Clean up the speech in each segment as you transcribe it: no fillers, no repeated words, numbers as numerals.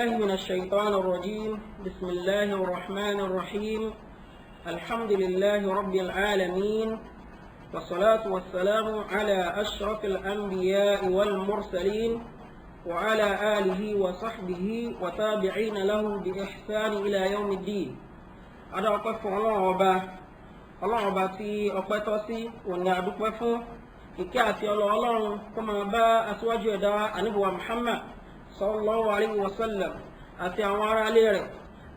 بالله من الشيطان الرجيم. بسم الله الرحمن الرحيم. الحمد لله رب العالمين، والصلاة والسلام على أشرف الأنبياء والمرسلين وعلى آله وصحبه وتابعين له بإحسان إلى يوم الدين. أنا أقف الله أبا في أقفتوسي وني أدوكفو إكاتي الله كما با أسواجه دا أنبوى محمد sallallahu alayhi wa sallam àti àwọn ará ilé rẹ̀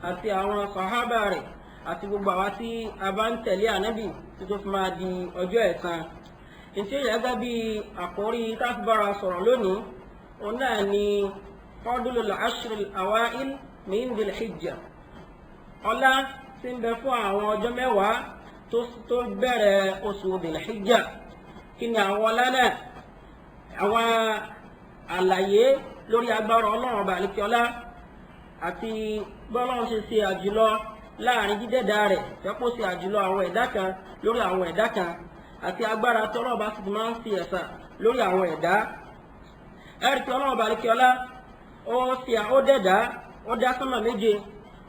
àti àwọn sàhábà rẹ̀ àti gbogbo àwa tí a bá ń tẹ̀lé ànábì tí tó fi máa di ọjọ́ ẹ̀san. ntí ó yàgá bí àkórí táfìbára sọ̀rọ̀ lónìí òun náà ni fadlul ashril awail min dhil hijja, ọlá tí ń bẹ fún àwọn ọjọ́ mẹ́wàá tó bẹ̀rẹ̀ oṣù dhil hijja. kí ni àwọn ọlá náà? àwọn àlàyé lórí agbára ọlọ́run ọba àlekíọlá àti bọ́lọ́run ṣe àjùlọ láàrin dídẹ̀dá rẹ̀ fẹ́pọ̀ sí àjùlọ àwọn ẹ̀dá kan lórí àwọn ẹ̀dá kan àti agbára tí ọlọ́run ọba sì ti máa ń fi ẹ̀sà lórí àwọn ẹ̀dá. ẹ̀rí tí ọlọ́run ọba àlekíọlá ó dẹ̀dá, ó dá sánmà méje,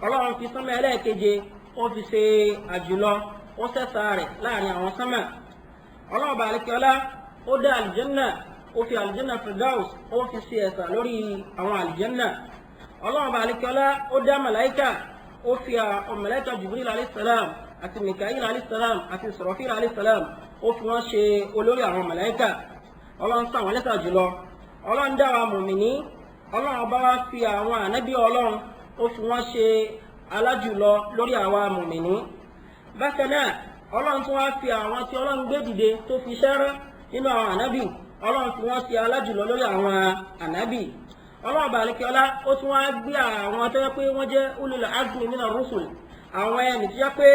ọlọ́run fi sánmà ẹlẹ́ẹ̀keje ó fi ṣe àjùlọ, ó ṣẹ̀ṣà rẹ̀ láàrin àwọn sánmà. ọlọ́run ọba àlekíọlá ó dá àlùjánnà, ó fi aljanna firdaus ó fi sí ẹ̀sà lórí àwọn aljanna. ọlọ́run bá alikọ́lá ó dá màláíkà, ó fi màláíkà jibril alayhisalam àti mikael alayhisalam àti israfil alayhisalam ó fi wọ́n ṣe olórí àwọn màláíkà. ọlọ́run ṣà wọ́n lẹ́ṣà jùlọ. ọlọ́run dá wa mùmìní, ọlọ́run bá wá fi àwọn ànábì ọlọ́run ó fi wọ́n ṣe alájùlọ lórí àwa mùmìní. bákan náà ọlọ́run tún wá fi àwọn tí ọlọ́run gbé dìde tó fi ṣẹ́rán nínú àwọn ànábì, ọlọ́run fi wọ́n ṣe alájùlọ lórí àwọn ànábì. ọlọ́run bá alikọ́lá ó tún wá gbé àwọn tó yẹ pé wọ́n jẹ́ ulul azmi minar rusul, àwọn ẹni tó yẹ pé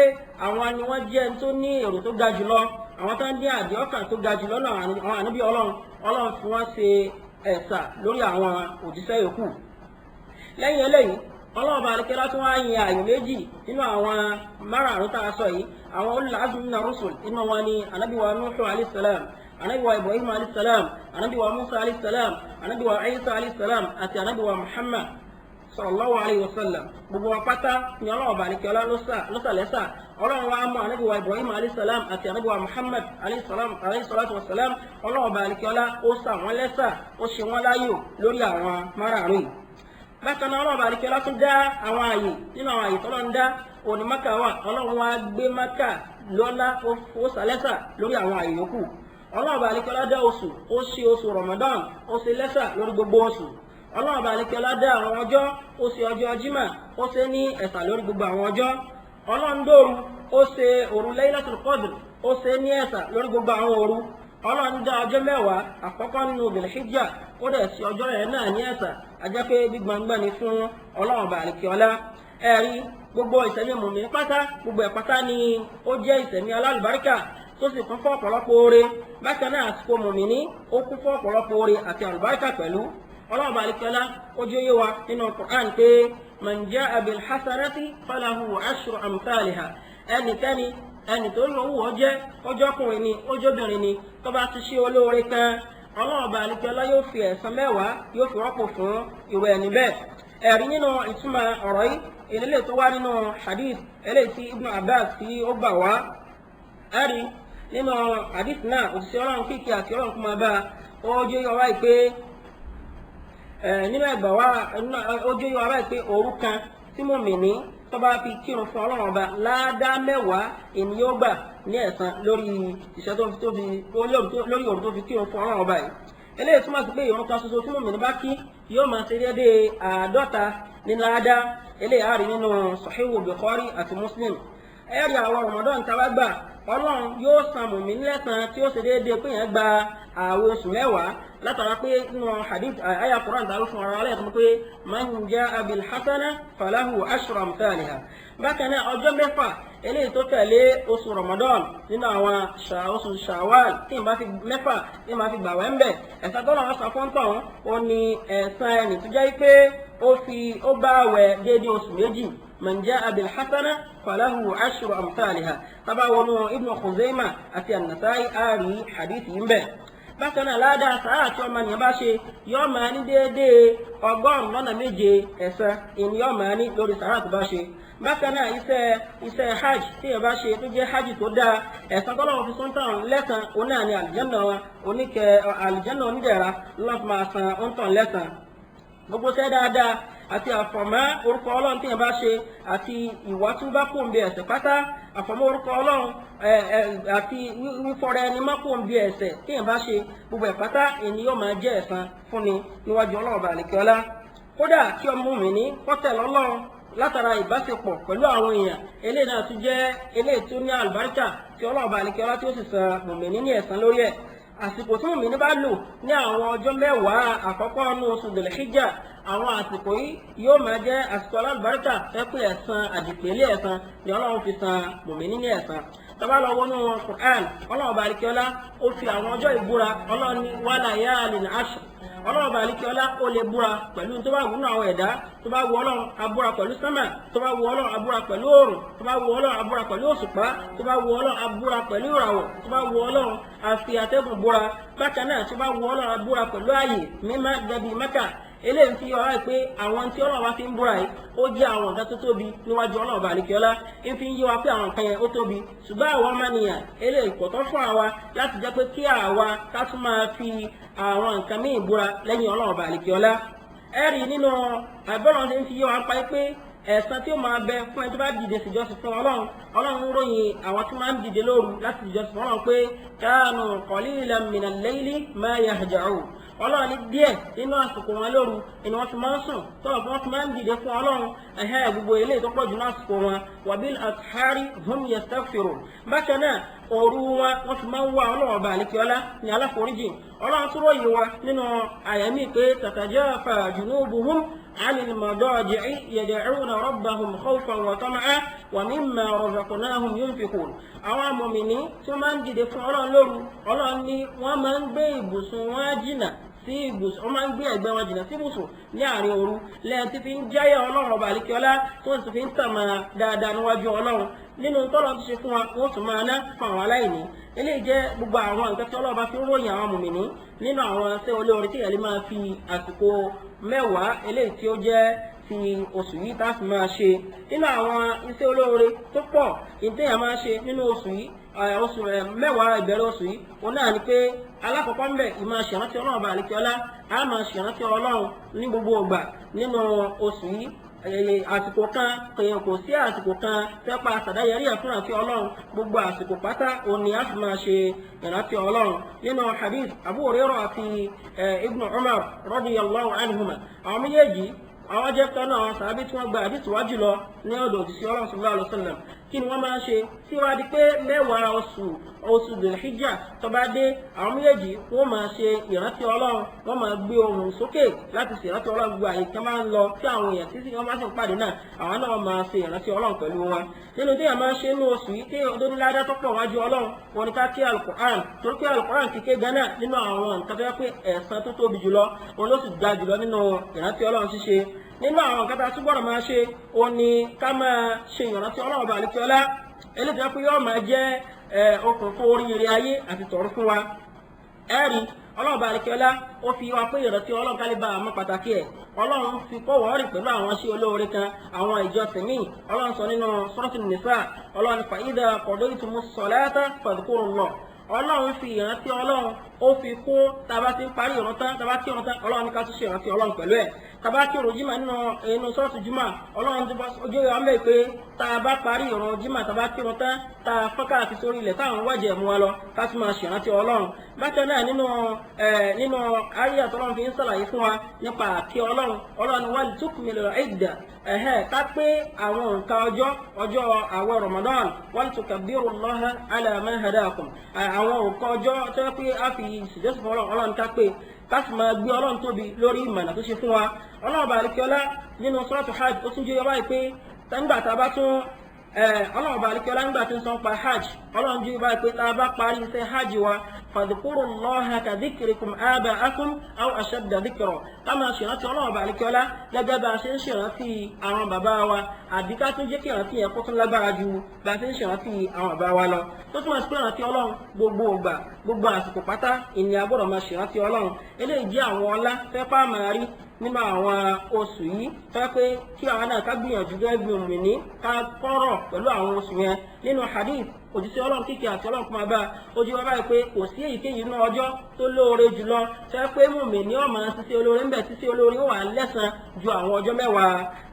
àwọn ni wọ́n jẹ́ tó ní èrò tó ga jùlọ, àwọn tó ń ní àdìọ́kàn tó ga jùlọ náà àwọn ànábì ọlọ́run fi wọ́n ṣe ẹ̀sà lórí àwọn òjíṣẹ́ yòókù. lẹ́yìn eléyìí ọlọ́run bá alikọ́lá tún wá yin àyè méjì nínú àwọn márààrún tá a sọ yìí, àwọn ulul azmi minar rusul. inú wọn ni ànábì wa Nuhu alayhi salam, anabi wa Ibrahim alayhi salam, anabi wa Musa alayhi salam, anabi wa Isa alayhi salam àti anabi wa Muhammad sallallahu alayhi wa sallam. gbogbo wa pátá ni ọlọ́run bá alikọ́lá ló sà lẹ́sà. ọlọ́run wa mú anabi wa Ibrahim alayhi salam àti anabi wa Muhammad alayhi salatu wa salam, ọlọ́run bá alikọ́lá ó sà wọ́n lẹ́sà, ó ṣe wọ́n láyò lórí àwọn márààrún yìí. bákan náà ọlọ́run bá alikọ́lá tún dá àwọn àyè nínú àwọn àyè tọ́lọ́ ń dá òní Mákà wà, ọlọ́run wa gbé Mákà lọ́lá ó sà lẹ́sà lórí àwọn àyè yòókù. ọlọ́run bá alikọ́lá dá oṣù, ó ṣe oṣù Ramadan ó ṣe lẹ́sà lórí gbogbo oṣù. ọlọ́run bá alikọ́lá dá àwọn ọjọ́, ó ṣe ọjọ́ Jímọ̀ ó ṣe ní ẹ̀sà lórí gbogbo àwọn ọjọ́. ọlọ́run dóoru, ó ṣe òru Laylatul Qadr ó ṣe ní ẹ̀sà lórí gbogbo àwọn òru. ọlọ́run dá ọjọ́ mẹ́wàá àkọ́kọ́ nínú Dhul Hijjah ó dẹ̀ sí ọjọ́ rẹ̀ náà ní ẹ̀sà, ajẹ́ pé gbígbọ́ngbọ́n ni fún ọlọ́run bá alikọ́lá. ẹ̀rí gbogbo ìṣẹ̀mí mùmínì pátá, gbogbo ẹ̀ pátá ni ó jẹ́ ìṣẹ̀mí alálùbáríkà tó sì kún fún ọ̀pọ̀lọpọ̀ oore. bákan náà àsìkò mùmínì ó kún fún ọ̀pọ̀lọpọ̀ oore àti àlùbáríkà pẹ̀lú. ọlọ́run bá alikọ́lá ó jẹ́ yé wa nínú Qur'an pé man ja'a bil hasanati falahu ashru amthaliha. ẹnikẹ́ni ẹni tó ń owó ọjọ́kùnrin ni ọjọ́bìnrin ni tó bá ti ṣe olóore kan, ọlọ́run bá alikọ́lá yóò fi ẹ̀san mẹ́wàá yóò fi rọ́pò fún irú ẹni bẹ́ẹ̀. ẹ̀rí nínú ìtumọ̀ ọ̀rọ̀ yìí ìdílé tó wá nínú hadith eléyìí tí Ibn Abbas tí ó gbà wá. ẹ̀rí nínú hadith náà òṣìṣẹ́ ọlọ́run kíkì àti ọlọ́run kó máa bá ojú yọ wáyé pé nínú ẹgbà wá ojú yọ wáyé pé òru kan tí mùmínì tó bá fi kírun fún ọlọ́run ọba ládàá mẹ́wàá ènìyàn yóò gbà ní ẹ̀san lórí iṣẹ́ lórí òru tó fi kírun fún ọlọ́run ọba yìí. eléyìí túmọ̀ sí pé ìrun kan ṣoṣo tí mùmínì bá kí yóò máa ṣe déédéé 50 ní ládàá. eléyìí àárín nínú Sahihu Bukhari àti Muslim. ẹ̀rí àwọn Ramadan tàwa gbà, ọlọ́run yóò san mùmínì lẹ́san tí ó ṣe déédéé pé yẹn gba ààwẹ̀ oṣù mẹ́wàá, látara pé nínú hadith àyà Quran tàbí fún ara rẹ̀ tó pé man ja'a bil hasana falahu ashru amthaliha. bákan náà ọjọ́ mẹ́fà eléyìí tó tẹ̀lé oṣù Ramadan nínú àwọn oṣù Shawwal tí ìbá fi mẹ́fà tí ìbá fi gbàwẹ̀ ń bẹ̀, ẹ̀san tó lọ́wọ́ san fún tọ̀hún ó ní ẹ̀san ẹni tó jẹ́ pé ó bá àwẹ̀ déédéé oṣù méjì. man ja'a bil hasana falahu ashru amthaliha. tábà wọnú Ibn Khuzaymah àti An-Nasa'i àárí hadith yìí ń bẹ̀. bákan náà ládàá sàárà tí ọmọnìyàn bá ṣe yóò máa ní déédéé 100 ẹ̀san ìní yóò máa ní lórí sàárà tó bá ṣe. bákan náà iṣẹ́ hajj tí ẹ bá ṣe tó jẹ́ hajj tó dáa ẹ̀san tọ́lọ́run fi sọ́ńtàn lẹ́san òun náà ni àlìjánà oníkẹ́ àlìjánà onídẹ̀ra lọ́wọ́ fi máa san òǹtàn lẹ́san. gbogbo ṣẹ́ dáadáa àti àfọ̀mọ́ orúkọ ọlọ́run tí ẹ bá ṣe àti ìwà tí ó bá kó ń bí ẹ̀ṣẹ̀ pátá àfọ̀mọ́ orúkọ ọlọ́run àti wífọ́ra ẹni má kó ń bí ẹ̀ṣẹ̀ tí ẹ bá ṣe gbogbo ẹ̀ pátá èyí yóò máa jẹ́ ẹ̀san fúnni níwájú ọlọ́run ọba àlekèọlá. kódà kí ọmọ mi ní kọ́tẹ̀ lọ́lọ́run látara ìbáṣepọ̀ pẹ̀lú àwọn èèyàn eléyìí náà tún jẹ́ eléyìí tó ní àlùbáríkà tí ọlọ́run ọba àlekèọlá tí ó sì san mùmínì ní ẹ̀san lórí ẹ̀. àsìkò tí mùmínì bá lò ní àwọn ọjọ́ 10 àkọ́kọ́ nínú oṣù Dhul-Hijjah àwọn àsìkò yìí yóò máa jẹ́ àsìkò alábàárìkà fẹ́pẹ́ ẹ̀san àdìpẹ̀lẹ̀ ẹ̀san ni ọlọ́run fi san mùmínì ní ẹ̀san. tọ́ba lọ wọnú Qur'an ọlọ́run balikiola ó fi àwọn ọjọ́ ìbúra ọlọ́run ní wa layalin 'ashr ọlọ́run balikiola ó lè búra pẹ̀lú tó bá wù nínú àwọn ẹ̀dá tó bá wù ọlọ́run abúra pẹ̀lú sánmà tó bá wù ọlọ́run abúra pẹ̀lú oòrùn tó bá wù ọlọ́run abúra pẹ̀lú òṣùpá tó bá wù ọlọ́run abúra pẹ̀lú ìràwọ̀ tó bá wù ọlọ́run àfi àtẹ́gùn búra bákan náà tó bá wù ọlọ́run abúra pẹ̀lú ààyè mímá gẹbi Mẹ́kà eléyìí fi ọ̀rá pé àwọn tí ọlọ́run bá fi ń búra yìí ó jẹ́ àwọn nǹkan tó tóbi níwájú ọlọ́run bá àlekèọlá ń fi ń yé wa pé àwọn nǹkan yẹn ó tóbi ṣùgbọ́n àwọn ọmọnìyàn eléyìí kò tọ́ fún àwa láti jẹ́ pé kí àwa ká tún máa fi àwọn nǹkan míì búra lẹ́yìn ọlọ́run bá àlekèọlá. ẹ̀rí nínú àbọ̀rọ̀ ń fi yé wa pa pé ẹ̀san tí ó máa bẹ fún ẹni tó bá dìde síjọ́sìn fún ọlọ́run ròyìn àwọn tí máa ń dìde lóru láti síjọ́sìn fún ọlọ́run pé kanu qalilan minal layli ma yahja'un ọlọ́run ní díẹ̀ nínú àsìkò wọn lóru ni wọ́n ti máa ń sùn tọ́lọ̀ fún wọn ti máa ń dìde fún ọlọ́run gbogbo eléyìí tó pọ̀ jù ní àsìkò wọn wa bil ashari hum yastaghfirun bákan náà òru wọn ti máa ń wá ọlọ́run ọba àlekèọlá ní aláforíjì ọlọ́run tó ròyìn wa nínú àyẹ̀mí pé tatajafa junubuhum عن المضاجع يدعون ربهم خوفا وطمعا ومما رزقناهم ينفقون àwọn mùmínì tí wọ́n máa ń dìde fún ọlọ́run lóru ọlọ́run ní wọ́n máa ń gbé ibùsùn wọn jìnnà sí ibùsùn wọ́n máa ń gbé ẹ̀gbẹ́ wọn jìnnà sí ibùsùn ní àárín òru lẹ́yìn tí fi ń jáyà ọlọ́run ọba àlekèọlá tó sì fi ń tàmà dáadáa níwájú ọlọ́run nínú tọ́lọ́ ti ṣe fún wa wọ́n tún máa ná fún àwọn aláìní eléyìí jẹ́ gbogbo àwọn nǹkan tí ọlọ́run bá fi ń ròyìn àwọn mùmínì nínú àwọn iṣẹ́ olóore tí ìyàlẹ́ máa fi àsìkò 10 eléyìí tí ó jẹ́ ti oṣù yìí tá a fi máa ṣe nínú àwọn iṣẹ́ olóore tó pọ̀ ìtẹ́yà máa ṣe nínú oṣù yìí oṣù 10 ìbẹ̀rẹ̀ oṣù yìí òun náà ni pé alákọ̀ọ́kọ́ ń bẹ̀ ìmáa ṣèrántí ọlọ́run bá àlekèọlá a máa ṣèrántí ọlọ́run ní gbogbo ìgbà nínú oṣù yìí àsìkò kan kèèyàn kò sí àsìkò kan tẹ́pa sàdáyẹrí ẹ̀fún àti ọlọ́run gbogbo àsìkò pátá òní a sì máa ṣe ìrántí ọlọ́run nínú hadith Abu Hurairah àti Ibn Umar radiyallahu anhuma àwọn méjèèjì àwọn jẹ́ kan náà sàábí tí wọ́n gba àdìsí wájú lọ ní ọ̀dọ̀ òjíṣẹ́ ọlọ́run sallallahu alaihi wasallam kí ni wọ́n máa ń ṣe tí wọ́n á di pé 10 oṣù Dhul-Hijjah tó bá dé àwọn méjèèjì wọ́n máa ṣe ìrántí ọlọ́run wọ́n máa gbé ohùn sókè láti ṣe ìrántí ọlọ́run gbogbo àyè kan máa ń lọ tí àwọn èèyàn tí wọ́n bá sì ń pàdé náà àwọn náà máa ṣe ìrántí ọlọ́run pẹ̀lú wọn nínú tí a máa ń ṣe inú oṣù yìí tí ó ní ládá tó pọ̀ wájú ọlọ́run wọn ni ká kí Al-Qur'an torí pé Al-Qur'an kíké gánà nínú àwọn nǹkan tó yẹ pé ẹ̀san tó tóbi jùlọ wọn ló sì ga jùlọ nínú ìrántí ọlọ́run ṣíṣe nínú àwọn nǹkan tá a túbọ̀ máa ṣe ó ní ká máa ṣe ìrántí ọlọ́run ọba àlekèọlá eléyìí tó yẹ pé yóò máa jẹ́ okùnfà oríire ayé àti tọ̀run fún wa ẹ̀rí ọlọ́run ọba àlekèọlá ó fi wá pé ìrántí ọlọ́run kálíbà àmọ́ pàtàkì ẹ̀ ọlọ́run fi kọ́ wọ́ọ̀rì pẹ̀lú àwọn iṣẹ́ olóore kan àwọn ìjọsìn míì ọlọ́run sọ nínú Suratul Nisa ọlọ́run fa idha qadaytumus salata fadhkurullah ọlọ́run fi ìrántí ọlọ́run ó fi kó tàbá ti ń parí ìrántí tàbá tí ìrántí ọlọ́run ní ká tún ṣe ìrántí ọlọ́run pẹ̀lú ẹ̀ tàbá tí ìrun jímà nínú sọ́ọ̀tù jímà ọlọ́run ti bọ́ ojú ìwà mẹ́ pé tàbá parí ìrun jímà tàbá tí ìrántí tá a fọ́nká àti sórí ilẹ̀ táwọn wájẹ̀ mú wa lọ ká tún máa ṣe ìrántí ọlọ́run bákan náà nínú ayé àtọ́lọ́run fi ń sàlàyé fún wa nípa àkí ọlọ́run wal tukmilul idda ká pé àwọn nǹkan ọjọ́ àwẹ̀ Ramadan wal tukabbirullaha ala ma hadakum àwọn nǹkan ọjọ́ tó yẹ pé a fi ìṣèjọsìn fún ọlọ́run ká pé ká sì máa gbé ọlọ́run tóbi lórí ìmọ̀nà tó ṣe fún wa ọlọ́run bá àlekèọlá nínú Suratu Hajj ó tún jẹ́ yọ báyìí pé nígbà tá a bá tún ọlọ́run bá àlekèọlá nígbà tí ń sọ pa hajj ọlọ́run jẹ́ báyìí pé tá a bá parí iṣẹ́ hajj wa فاذكروا الله كذكركم آباءكم أو أشد ذكرا كما شرط الله بارك ولا لجب شرطي أمام باباوا àbíká tó jẹ́ kí ìrántí yẹn kó tún lágbára ju bá a ti ń ṣèrántí àwọn àbá wa lọ tó túmọ̀ sí pé ìrántí ọlọ́run gbogbo ìgbà gbogbo àsìkò pátá ìní agbọ́dọ̀ máa ṣèrántí ọlọ́run eléyìí jẹ́ àwọn ọlá fẹ́ fà máa rí nínú àwọn oṣù yìí fẹ́ pé kí àwọn náà ká gbìyànjú gẹ́gẹ́ bí òmìnir ká kọ́rọ̀ pẹ̀lú àwọn oṣù yẹn nínú hadith òjíṣẹ́ ọlọ́run kíkẹ́ àti ọlọ́run kún abá ojú wa báyìí pé kò sí èyíkéyìí inú ọjọ́ tó lóore jùlọ fẹ́ pé mùmínì ó máa ṣiṣẹ́ olóore ń bẹ̀ ṣiṣẹ́ olóore ó wà lẹ́san ju àwọn ọjọ́ mẹ́wàá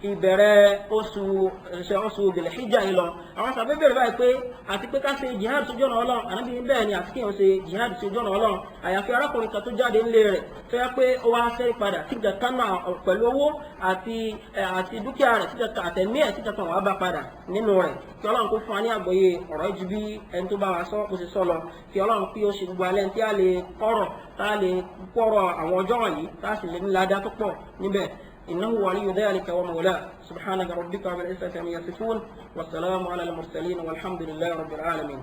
ìbẹ̀rẹ̀ oṣù Dhul-Hijja yìí lọ àwọn sàbẹ̀ bẹ̀rẹ̀ báyìí pé àti pé ká ṣe jihad sójú ọ̀nà ọlọ́run ànábì bẹ́ẹ̀ ni àti kí wọ́n ṣe jihad sójú ọ̀nà ọlọ́run àyàfi arákùnrin kan tó jáde ńlé rẹ̀ fẹ́ pé ó wá sẹ́rí padà síjà kánà pẹ̀lú owó àti dúkìá rẹ̀ síjà àtẹ̀mí ẹ̀ síjà kan wà bá padà nínú rẹ̀ kí ọlọ́run kó fún wa ní àgbọ́yé ọ̀rọ̀ ju bí ẹni tó bá wa sọ kó ṣe sọ lọ kí ọlọ́run pé ó ṣe gbogbo alẹ́ tí a lè kọ́rọ̀ tá a lè kọ́rọ̀ àwọn ọjọ́ wọ̀nyí tá a sì lè ní ládá tó pọ̀ níbẹ̀ إنه ولي ذلك ومولاه سبحانك ربك رب العزة عما يصفون والسلام على المرسلين والحمد لله رب العالمين.